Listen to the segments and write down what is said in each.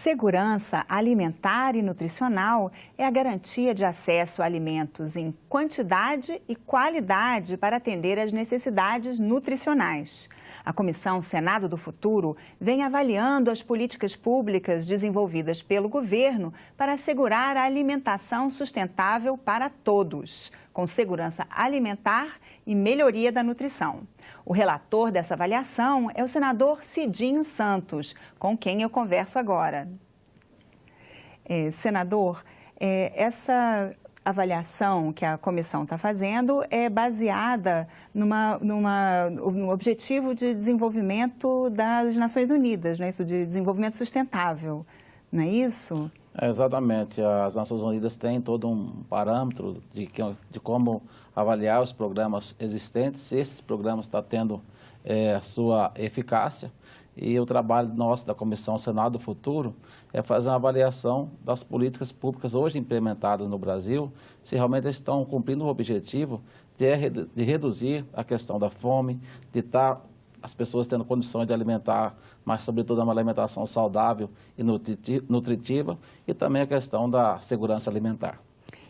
Segurança alimentar e nutricional é a garantia de acesso a alimentos em quantidade e qualidade para atender às necessidades nutricionais. A Comissão Senado do Futuro vem avaliando as políticas públicas desenvolvidas pelo governo para assegurar a alimentação sustentável para todos, com segurança alimentar e melhoria da nutrição. O relator dessa avaliação é o senador Cidinho Santos, com quem eu converso agora. Senador, essa avaliação que a comissão está fazendo é baseada no objetivo de desenvolvimento das Nações Unidas, né? Isso de desenvolvimento sustentável, não é isso? Exatamente. As Nações Unidas têm todo um parâmetro de como avaliar os programas existentes, se esses programas estão tendo a sua eficácia. E o trabalho nosso da Comissão Senado do Futuro é fazer uma avaliação das políticas públicas hoje implementadas no Brasil, se realmente estão cumprindo o objetivo de reduzir a questão da fome, de estar as pessoas tendo condições de alimentar, mas sobretudo uma alimentação saudável e nutritiva, e também a questão da segurança alimentar.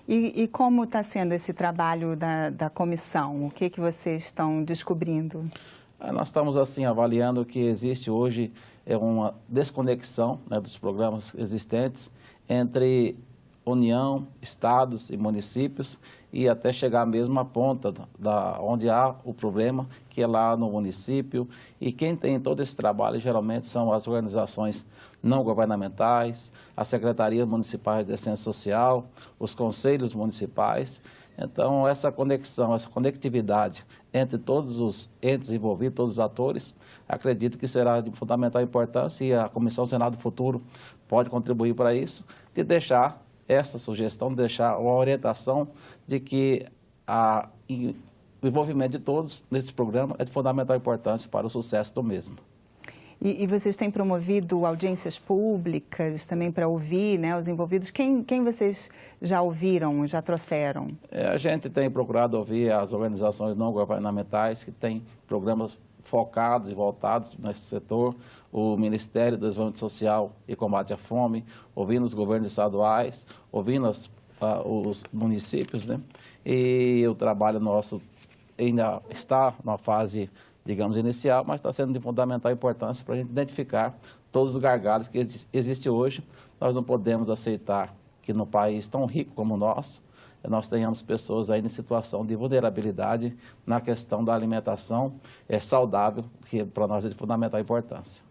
E como está sendo esse trabalho da comissão? O que vocês estão descobrindo? Nós estamos assim avaliando que existe hoje uma desconexão, né, dos programas existentes entre União, estados e municípios, e até chegar mesmo à ponta onde há o problema, que é lá no município. E quem tem todo esse trabalho geralmente são as organizações não governamentais, as secretarias municipais de assistência social, os conselhos municipais. Então, essa conexão, essa conectividade entre todos os entes envolvidos, todos os atores, acredito que será de fundamental importância, e a Comissão Senado do Futuro pode contribuir para isso, de deixar essa sugestão, de deixar uma orientação de que o envolvimento de todos nesse programa é de fundamental importância para o sucesso do mesmo. E vocês têm promovido audiências públicas também para ouvir, né, os envolvidos? Quem vocês já ouviram, já trouxeram? A gente tem procurado ouvir as organizações não governamentais que têm programas focados e voltados nesse setor, o Ministério do Desenvolvimento Social e Combate à Fome, ouvindo os governos estaduais, ouvindo os municípios, né? E o trabalho nosso ainda está na fase, digamos, inicial, mas está sendo de fundamental importância para a gente identificar todos os gargalos que existem hoje. Nós não podemos aceitar que no país tão rico como o nosso, nós tenhamos pessoas aí em situação de vulnerabilidade na questão da alimentação saudável, que para nós é de fundamental importância.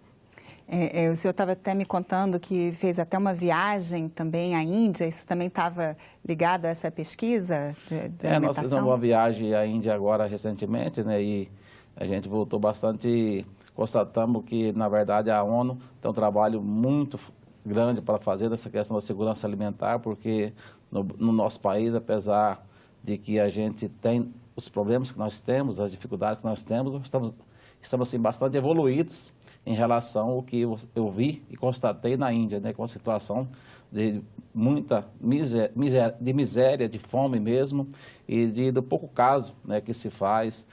O senhor estava até me contando que fez até uma viagem também à Índia, isso também estava ligado a essa pesquisa de alimentação? Nós fizemos uma viagem à Índia agora recentemente, né, e a gente voltou bastante, constatamos que, na verdade, a ONU tem um trabalho muito grande para fazer dessa questão da segurança alimentar, porque no nosso país, apesar de que a gente tem os problemas que nós temos, as dificuldades que nós temos, estamos assim, bastante evoluídos em relação ao que eu vi e constatei na Índia, né, com a situação de muita miséria, de fome mesmo, e do pouco caso, né, que se faz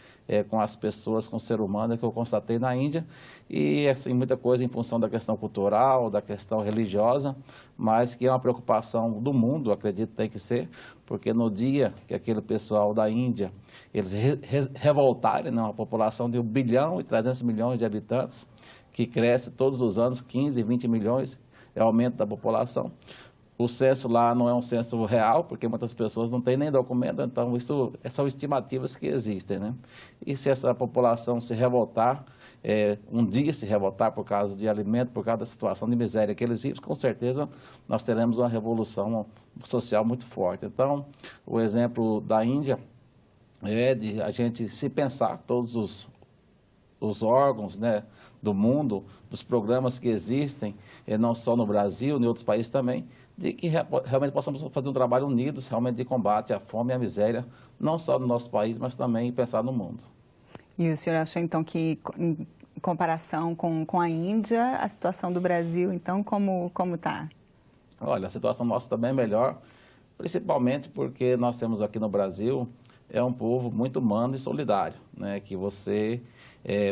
com as pessoas, com o ser humano, que eu constatei na Índia, e assim, muita coisa em função da questão cultural, da questão religiosa, mas que é uma preocupação do mundo, acredito que tem que ser, porque no dia que aquele pessoal da Índia, eles revoltarem, né, uma população de 1 bilhão e 300 milhões de habitantes, que cresce todos os anos, 15, 20 milhões, é o aumento da população. O censo lá não é um censo real, porque muitas pessoas não têm nem documento, então isso são estimativas que existem, né? E se essa população se revoltar, um dia se revoltar por causa de alimento, por causa da situação de miséria que eles vivem, com certeza nós teremos uma revolução social muito forte. Então, o exemplo da Índia é de a gente se pensar, todos os órgãos, né, do mundo, dos programas que existem, não só no Brasil, em outros países também, de que realmente possamos fazer um trabalho unidos, realmente de combate à fome e à miséria, não só no nosso país, mas também pensar no mundo. E o senhor achou, então, que em comparação com a Índia, a situação do Brasil, então, como está? Olha, a situação nossa também é melhor, principalmente porque nós temos aqui no Brasil um povo muito humano e solidário, né? Que você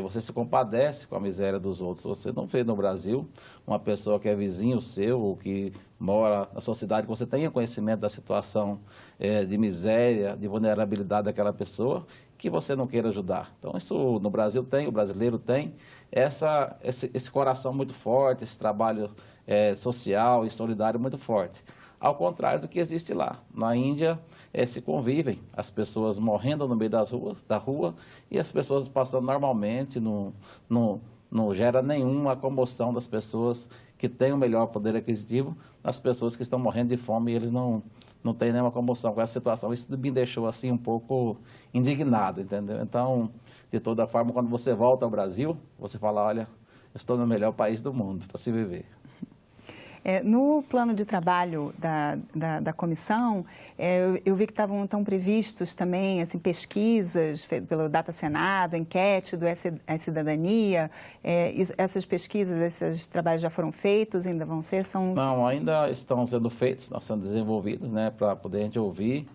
você se compadece com a miséria dos outros. Você não vê no Brasil uma pessoa que é vizinho seu ou que mora na sua cidade, que você tenha conhecimento da situação de miséria, de vulnerabilidade daquela pessoa, que você não queira ajudar. Então, isso no Brasil tem, o brasileiro tem esse coração muito forte, esse trabalho social e solidário muito forte. Ao contrário do que existe lá. Na Índia, se convivem as pessoas morrendo no meio da rua e as pessoas passando normalmente, não gera nenhuma comoção das pessoas que têm o melhor poder aquisitivo, das pessoas que estão morrendo de fome e eles não têm nenhuma comoção com essa situação. Isso me deixou assim um pouco indignado, entendeu? Então, de toda forma, quando você volta ao Brasil, você fala, olha, eu estou no melhor país do mundo para se viver. No plano de trabalho da comissão, eu vi que estavam previstos também assim, pesquisas pelo Data Senado, enquete do E-Cidadania. Essas pesquisas, esses trabalhos já foram feitos, ainda vão ser? Não, ainda estão sendo feitos, estão sendo desenvolvidos, né, para poder a gente ouvir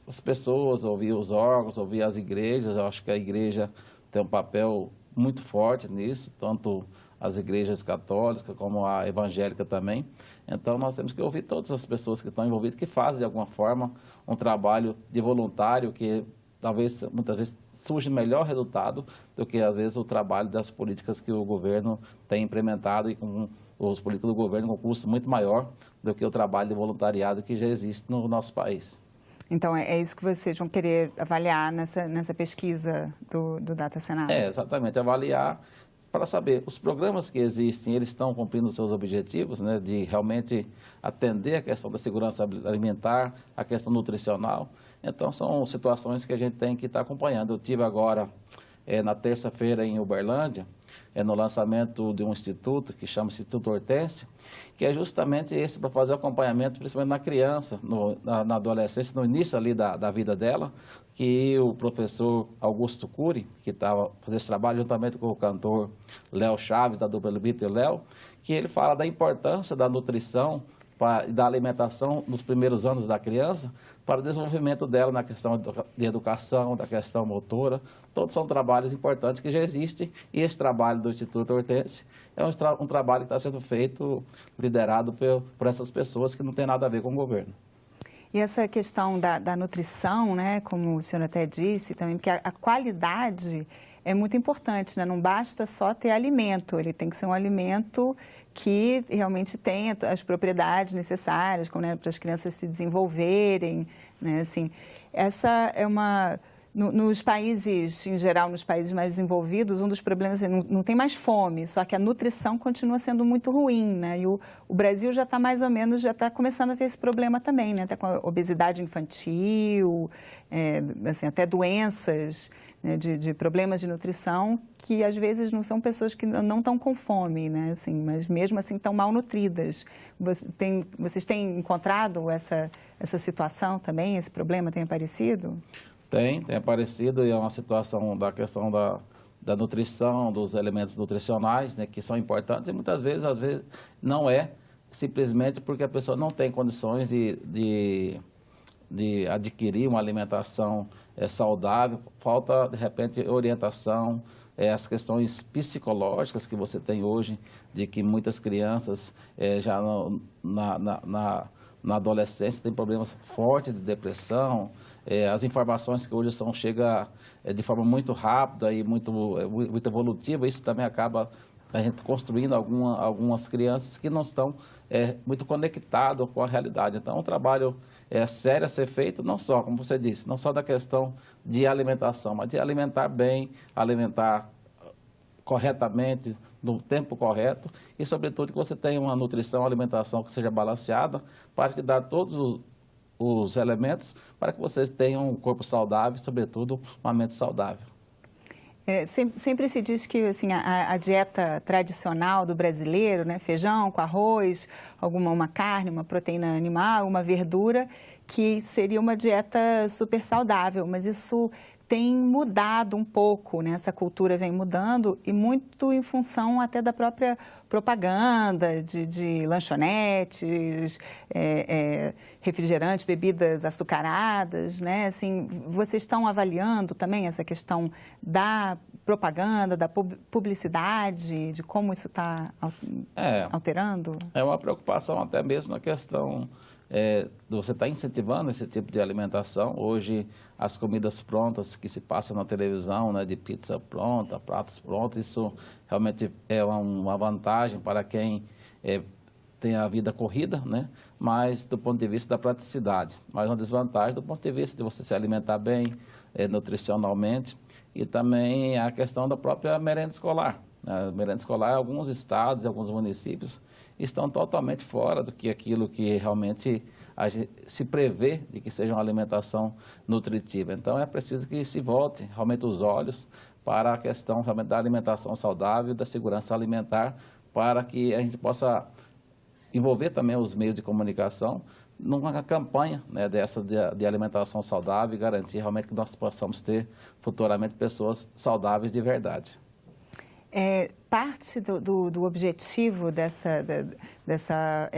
as pessoas, ouvir os órgãos, ouvir as igrejas. Eu acho que a igreja tem um papel muito forte nisso, tanto as igrejas católicas, como a evangélica também. Então, nós temos que ouvir todas as pessoas que estão envolvidas, que fazem, de alguma forma, um trabalho de voluntário, que talvez, muitas vezes, surge melhor resultado do que, às vezes, o trabalho das políticas que o governo tem implementado e com os políticos do governo com custo muito maior do que o trabalho de voluntariado que já existe no nosso país. Então, é isso que vocês vão querer avaliar nessa pesquisa do Data Senado? Exatamente, avaliar para saber, os programas que existem, eles estão cumprindo os seus objetivos, né, de realmente atender a questão da segurança alimentar, a questão nutricional. Então, são situações que a gente tem que estar acompanhando. Eu tive agora, na terça-feira, em Uberlândia, no lançamento de um instituto que chama Instituto Hortência, que é justamente esse para fazer o acompanhamento, principalmente na criança, na adolescência, no início ali da vida dela, que o professor Augusto Cury, que estava fazendo esse trabalho juntamente com o cantor Léo Chaves, da dupla Lubito e Léo, que ele fala da importância da nutrição e da alimentação nos primeiros anos da criança para o desenvolvimento dela na questão de educação, da questão motora. Todos são trabalhos importantes que já existem e esse trabalho do Instituto Hortência é um trabalho que está sendo feito, liderado por essas pessoas que não tem nada a ver com o governo. E essa questão da nutrição, né, como o senhor até disse, também, porque a qualidade é muito importante, né? Não basta só ter alimento, ele tem que ser um alimento que realmente tenha as propriedades necessárias, como, né, para as crianças se desenvolverem, né? Assim, essa é uma... Nos países, em geral, nos países mais desenvolvidos, um dos problemas é não tem mais fome, só que a nutrição continua sendo muito ruim, né? E o Brasil já está mais ou menos, já está começando a ter esse problema também, né? Até com a obesidade infantil, assim, até doenças, né, de problemas de nutrição, que às vezes não são pessoas que não estão com fome, né? Assim, mas mesmo assim estão malnutridas. Vocês têm encontrado essa situação também, esse problema tem aparecido? Tem aparecido, e é uma situação da questão da nutrição, dos elementos nutricionais, né, que são importantes, e muitas vezes, às vezes, não é simplesmente porque a pessoa não tem condições de adquirir uma alimentação saudável, falta, de repente, orientação, as questões psicológicas que você tem hoje, de que muitas crianças já na adolescência têm problemas fortes de depressão. As informações que hoje chegam de forma muito rápida e muito evolutiva, isso também acaba a gente construindo algumas crianças que não estão muito conectadas com a realidade. Então, é um trabalho sério a ser feito, não só, como você disse, não só da questão de alimentação, mas de alimentar bem, alimentar corretamente, no tempo correto e, sobretudo, que você tenha uma nutrição, uma alimentação que seja balanceada para que dê todos os elementos para que vocês tenham um corpo saudável e, sobretudo, uma mente saudável. Sempre se diz que assim, a dieta tradicional do brasileiro, né, feijão com arroz, uma carne, uma proteína animal, uma verdura, que seria uma dieta super saudável, mas isso tem mudado um pouco, né? Essa cultura vem mudando e muito em função até da própria propaganda de lanchonetes, refrigerantes, bebidas açucaradas, né? Assim, vocês estão avaliando também essa questão da propaganda, da publicidade, de como isso está alterando? É uma preocupação até mesmo na questão você está incentivando esse tipo de alimentação. Hoje, as comidas prontas que se passam na televisão, né, de pizza pronta, pratos prontos, isso realmente é uma vantagem para quem tem a vida corrida, né, mas do ponto de vista da praticidade. Mas uma desvantagem do ponto de vista de você se alimentar bem, nutricionalmente, e também a questão da própria merenda escolar. A merenda escolar, alguns estados e alguns municípios estão totalmente fora do que aquilo que realmente se prevê de que seja uma alimentação nutritiva. Então, é preciso que se volte realmente os olhos para a questão realmente da alimentação saudável, da segurança alimentar, para que a gente possa envolver também os meios de comunicação numa campanha, né, dessa de alimentação saudável e garantir realmente que nós possamos ter futuramente pessoas saudáveis de verdade. Parte do objetivo dessa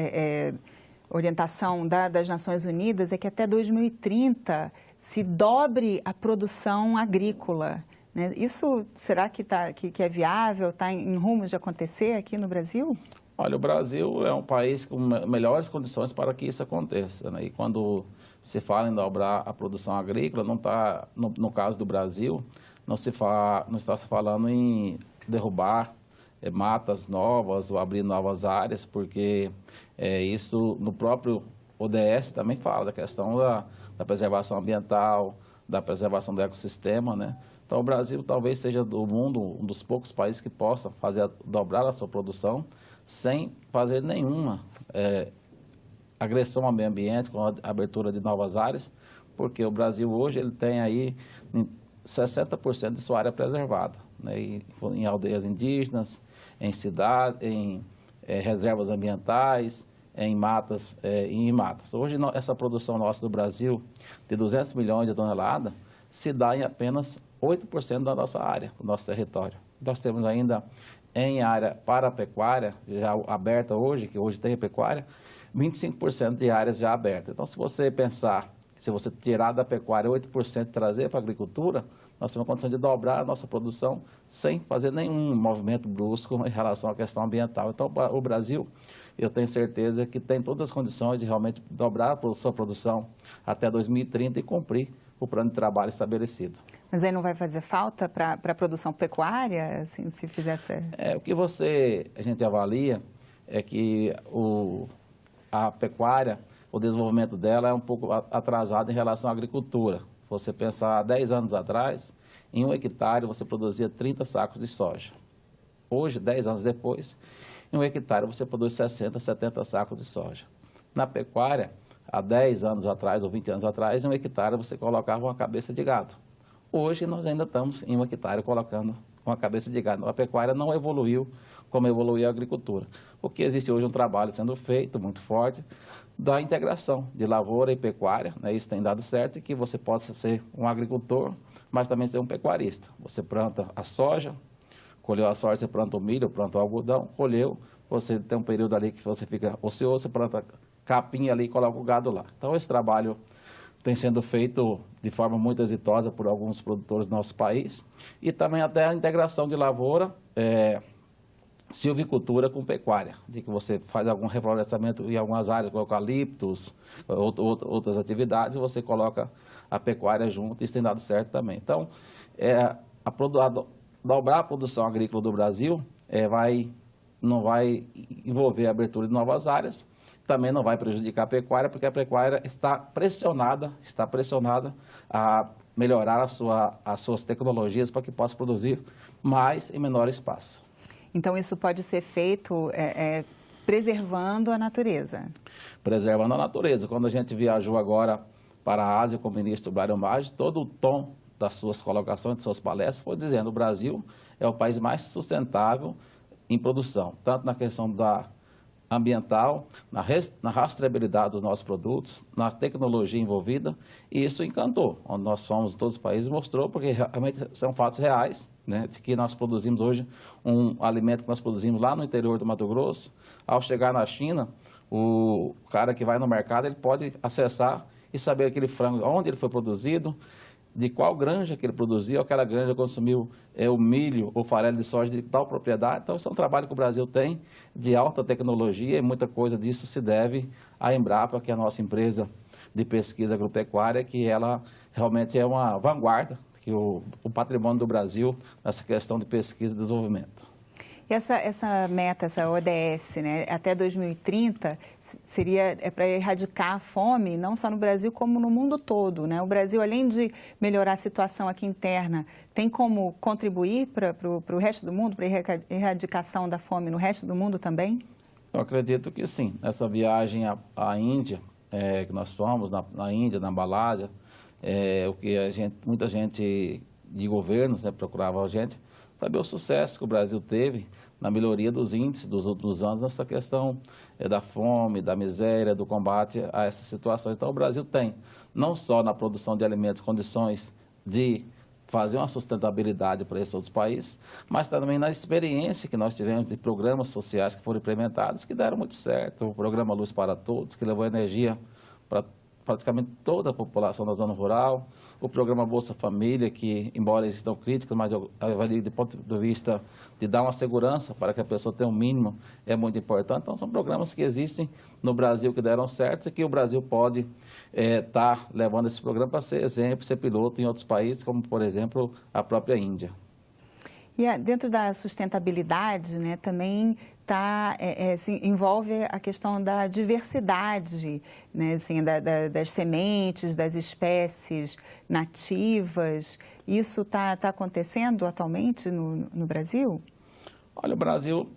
orientação das Nações Unidas é que até 2030 se dobre a produção agrícola, né? Isso será que é viável, está em rumo de acontecer aqui no Brasil? Olha, o Brasil é um país com melhores condições para que isso aconteça, né? E quando se fala em dobrar a produção agrícola, não está, no caso do Brasil, não está se falando em derrubar matas novas ou abrir novas áreas, porque isso no próprio ODS também fala da questão da preservação ambiental, da preservação do ecossistema, né? Então, o Brasil talvez seja do mundo um dos poucos países que possa dobrar a sua produção sem fazer nenhuma agressão ao meio ambiente, com a abertura de novas áreas, porque o Brasil hoje ele tem aí 60% de sua área preservada, né? Em aldeias indígenas, em cidades, em reservas ambientais, em matas e em matas. Hoje, essa produção nossa do Brasil, de 200 milhões de toneladas, se dá em apenas 8% da nossa área, do nosso território. Nós temos ainda em área para a pecuária, já aberta hoje, que hoje tem pecuária, 25% de áreas já abertas. Então, se você pensar, se você tirar da pecuária 8% e trazer para a agricultura, nós temos a condição de dobrar a nossa produção sem fazer nenhum movimento brusco em relação à questão ambiental. Então, o Brasil, eu tenho certeza que tem todas as condições de realmente dobrar a sua produção até 2030 e cumprir o plano de trabalho estabelecido. Mas aí não vai fazer falta para a produção pecuária, assim, se fizesse... O que a gente avalia é que a pecuária, o desenvolvimento dela é um pouco atrasado em relação à agricultura. Você pensar 10 anos atrás, em 1 hectare você produzia 30 sacos de soja. Hoje, 10 anos depois, em 1 hectare você produz 60, 70 sacos de soja. Na pecuária, há 10 anos atrás ou 20 anos atrás, em 1 hectare você colocava uma cabeça de gado. Hoje nós ainda estamos em 1 hectare colocando uma cabeça de gado. A pecuária não evoluiu como evoluiu a agricultura. Porque existe hoje um trabalho sendo feito muito forte da integração de lavoura e pecuária, né? Isso tem dado certo, e que você possa ser um agricultor, mas também ser um pecuarista. Você planta a soja, colheu a soja, você planta o milho, planta o algodão, colheu, você tem um período ali que você fica ocioso, você planta capim ali e coloca o gado lá. Então, esse trabalho tem sendo feito de forma muito exitosa por alguns produtores do nosso país, e também até a integração de lavoura, silvicultura com pecuária, de que você faz algum reflorestamento em algumas áreas, com eucaliptos, outras atividades, e você coloca a pecuária junto, e isso tem dado certo também. Então, dobrar a produção agrícola do Brasil não vai envolver a abertura de novas áreas, também não vai prejudicar a pecuária, porque a pecuária está pressionada a melhorar as suas tecnologias para que possa produzir mais em menor espaço. Então, isso pode ser feito preservando a natureza? Preservando a natureza. Quando a gente viajou agora para a Ásia com o ministro Mário Maggi, todo o tom das suas colocações, de suas palestras, foi dizendo que o Brasil é o país mais sustentável em produção, tanto na questão ambiental, na rastreabilidade dos nossos produtos, na tecnologia envolvida, e isso encantou. Onde nós fomos em todos os países mostrou, porque realmente são fatos reais, né, de que nós produzimos hoje um alimento que nós produzimos lá no interior do Mato Grosso. Ao chegar na China, o cara que vai no mercado, ele pode acessar e saber aquele frango, onde ele foi produzido, de qual granja que ele produziu, aquela granja consumiu o milho ou farelo de soja de tal propriedade. Então, isso é um trabalho que o Brasil tem de alta tecnologia e muita coisa disso se deve à Embrapa, que é a nossa empresa de pesquisa agropecuária, que ela realmente é uma vanguarda, que o patrimônio do Brasil nessa questão de pesquisa e desenvolvimento. E essa meta, essa ODS, né, até 2030, seria para erradicar a fome, não só no Brasil, como no mundo todo, né? O Brasil, além de melhorar a situação aqui interna, tem como contribuir para o resto do mundo, para a erradicação da fome no resto do mundo também? Eu acredito que sim. Essa viagem à Índia, que nós fomos, na Índia, na Malásia, o que muita gente de governos, né, procurava a gente, saber o sucesso que o Brasil teve na melhoria dos índices dos últimos anos nessa questão da fome, da miséria, do combate a essa situação. Então, o Brasil tem, não só na produção de alimentos, condições de fazer uma sustentabilidade para esses outros países, mas também na experiência que nós tivemos de programas sociais que foram implementados, que deram muito certo. O programa Luz para Todos, que levou energia para praticamente toda a população da zona rural, o programa Bolsa Família, que, embora existam críticas, mas eu avalio do ponto de vista de dar uma segurança para que a pessoa tenha um mínimo, é muito importante. Então, são programas que existem no Brasil que deram certo e que o Brasil pode estar levando esse programa para ser exemplo, ser piloto em outros países, como, por exemplo, a própria Índia. E dentro da sustentabilidade, né, também assim, envolve a questão da diversidade, né, assim, das sementes, das espécies nativas. Isso está acontecendo atualmente no Brasil? Olha, o Brasil,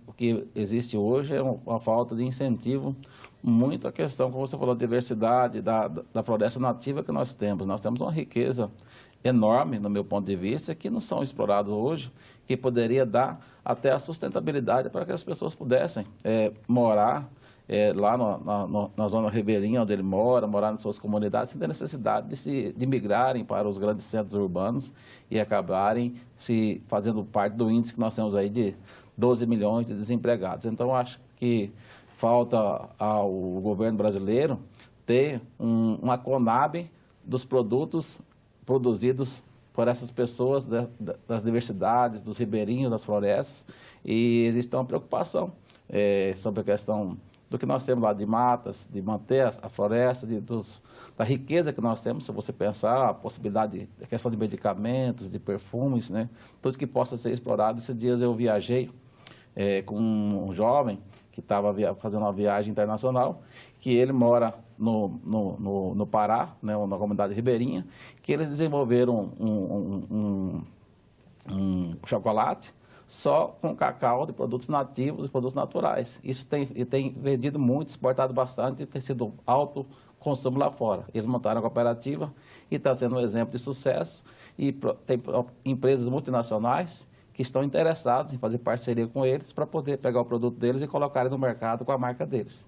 o que existe hoje é uma falta de incentivo muito à questão, como você falou, da diversidade, da floresta nativa que nós temos. Nós temos uma riqueza enorme, no meu ponto de vista, que não são explorados hoje, que poderia dar até a sustentabilidade para que as pessoas pudessem morar lá na zona ribeirinha onde ele mora, morar nas suas comunidades, sem ter necessidade de migrarem para os grandes centros urbanos e acabarem se fazendo parte do índice que nós temos aí de 12 milhões de desempregados. Então, acho que falta ao governo brasileiro ter uma Conab dos produtos produzidos por essas pessoas das diversidades, dos ribeirinhos, das florestas, e existe uma preocupação sobre a questão do que nós temos lá de matas, de manter a floresta, da riqueza que nós temos, se você pensar a possibilidade, a questão de medicamentos, de perfumes, né, tudo que possa ser explorado. Esses dias eu viajei com um jovem que estava fazendo uma viagem internacional, que ele mora no Pará, né, na comunidade ribeirinha, que eles desenvolveram um chocolate só com cacau de produtos nativos e produtos naturais. Isso tem vendido muito, exportado bastante e tem sido alto consumo lá fora. Eles montaram a cooperativa e está sendo um exemplo de sucesso, e tem empresas multinacionais que estão interessados em fazer parceria com eles para poder pegar o produto deles e colocar no mercado com a marca deles.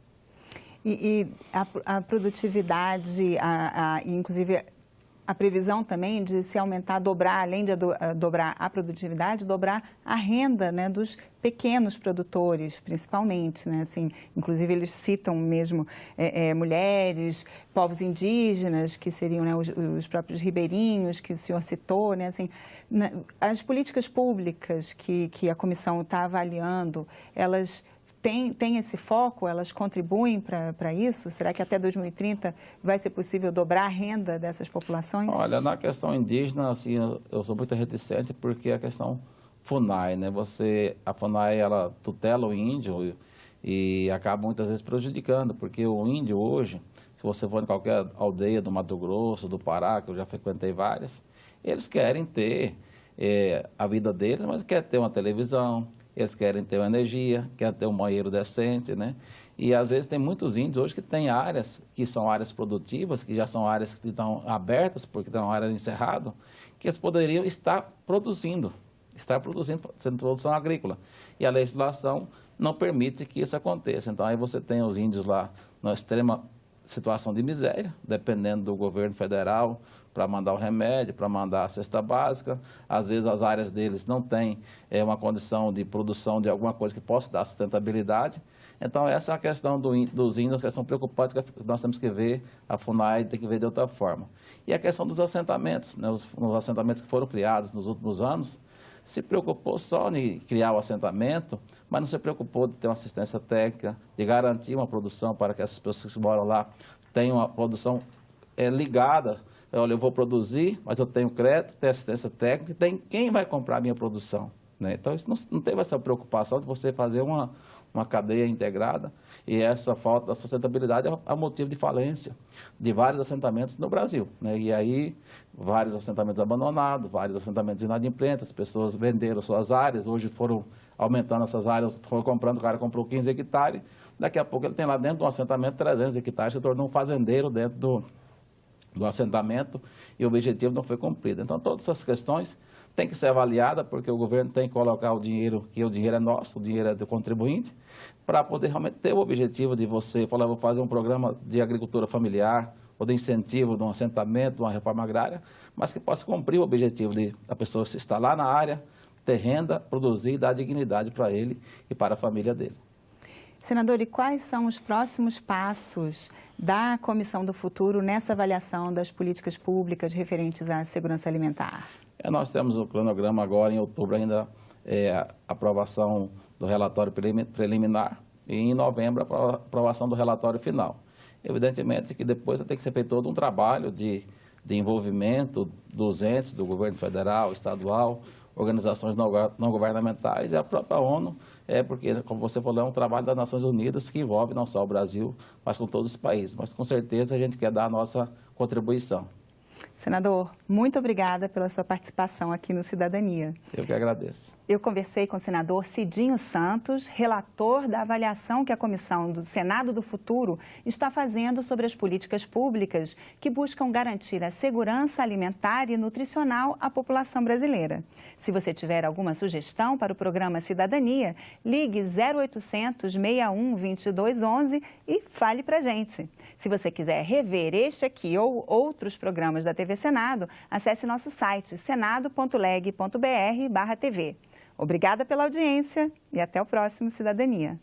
E a produtividade, inclusive a previsão também de se aumentar, dobrar, além de dobrar a produtividade, dobrar a renda, né, dos pequenos produtores, principalmente, né, assim, inclusive eles citam mesmo mulheres, povos indígenas, que seriam, né, os próprios ribeirinhos, que o senhor citou, né, assim, as políticas públicas que a comissão está avaliando, elas tem esse foco? Elas contribuem para isso? Será que até 2030 vai ser possível dobrar a renda dessas populações? Olha, na questão indígena, assim, eu sou muito reticente, porque a questão FUNAI, né? A FUNAI, ela tutela o índio e acaba muitas vezes prejudicando, porque o índio hoje, se você for em qualquer aldeia do Mato Grosso, do Pará, que eu já frequentei várias, eles querem ter a vida deles, mas querem ter uma televisão, eles querem ter uma energia, querem ter um banheiro decente, né? E às vezes tem muitos índios hoje que têm áreas que são áreas produtivas, que já são áreas que estão abertas, porque estão áreas encerradas, que eles poderiam estar produzindo. estar produzindo, sendo produção agrícola. E a legislação não permite que isso aconteça. Então, aí você tem os índios lá numa extrema situação de miséria, dependendo do governo federal para mandar o remédio, para mandar a cesta básica. Às vezes as áreas deles não têm uma condição de produção de alguma coisa que possa dar sustentabilidade. Então essa é a questão dos índios, a questão preocupante que nós temos que ver, a FUNAI tem que ver de outra forma. E a questão dos assentamentos, né, os assentamentos que foram criados nos últimos anos, se preocupou só em criar o assentamento, mas não se preocupou de ter uma assistência técnica, de garantir uma produção para que essas pessoas que moram lá tenham uma produção ligada. Olha, eu vou produzir, mas eu tenho crédito, tenho assistência técnica, tem quem vai comprar a minha produção, né? Então, isso não teve essa preocupação de você fazer uma cadeia integrada, e essa falta da sustentabilidade é motivo de falência de vários assentamentos no Brasil, né? E aí, vários assentamentos abandonados, vários assentamentos inadimplentes, as pessoas venderam suas áreas, hoje foram aumentando essas áreas, foram comprando, o cara comprou 15 hectares, daqui a pouco ele tem lá dentro de um assentamento 300 hectares, se tornou um fazendeiro dentro do assentamento e o objetivo não foi cumprido. Então, todas essas questões têm que ser avaliadas, porque o governo tem que colocar o dinheiro, que o dinheiro é nosso, o dinheiro é do contribuinte, para poder realmente ter o objetivo de você falar, vou fazer um programa de agricultura familiar, ou de incentivo de um assentamento, de uma reforma agrária, mas que possa cumprir o objetivo de a pessoa se instalar na área, ter renda, produzir e dar dignidade para ele e para a família dele. Senador, e quais são os próximos passos da Comissão do Futuro nessa avaliação das políticas públicas referentes à segurança alimentar? Nós temos o cronograma agora, em outubro ainda, a aprovação do relatório preliminar e em novembro a aprovação do relatório final. Evidentemente que depois tem que ser feito todo um trabalho de envolvimento dos entes, do governo federal, estadual, organizações não governamentais e a própria ONU, porque, como você falou, é um trabalho das Nações Unidas que envolve não só o Brasil, mas com todos os países. Mas, com certeza, a gente quer dar a nossa contribuição. Senador, muito obrigada pela sua participação aqui no Cidadania. Eu que agradeço. Eu conversei com o senador Cidinho Santos, relator da avaliação que a Comissão do Senado do Futuro está fazendo sobre as políticas públicas que buscam garantir a segurança alimentar e nutricional à população brasileira. Se você tiver alguma sugestão para o programa Cidadania, ligue 0800 61 2211 e fale para a gente. Se você quiser rever este aqui ou outros programas da TV Senado, acesse nosso site senado.leg.br/tv. Obrigada pela audiência e até o próximo Cidadania.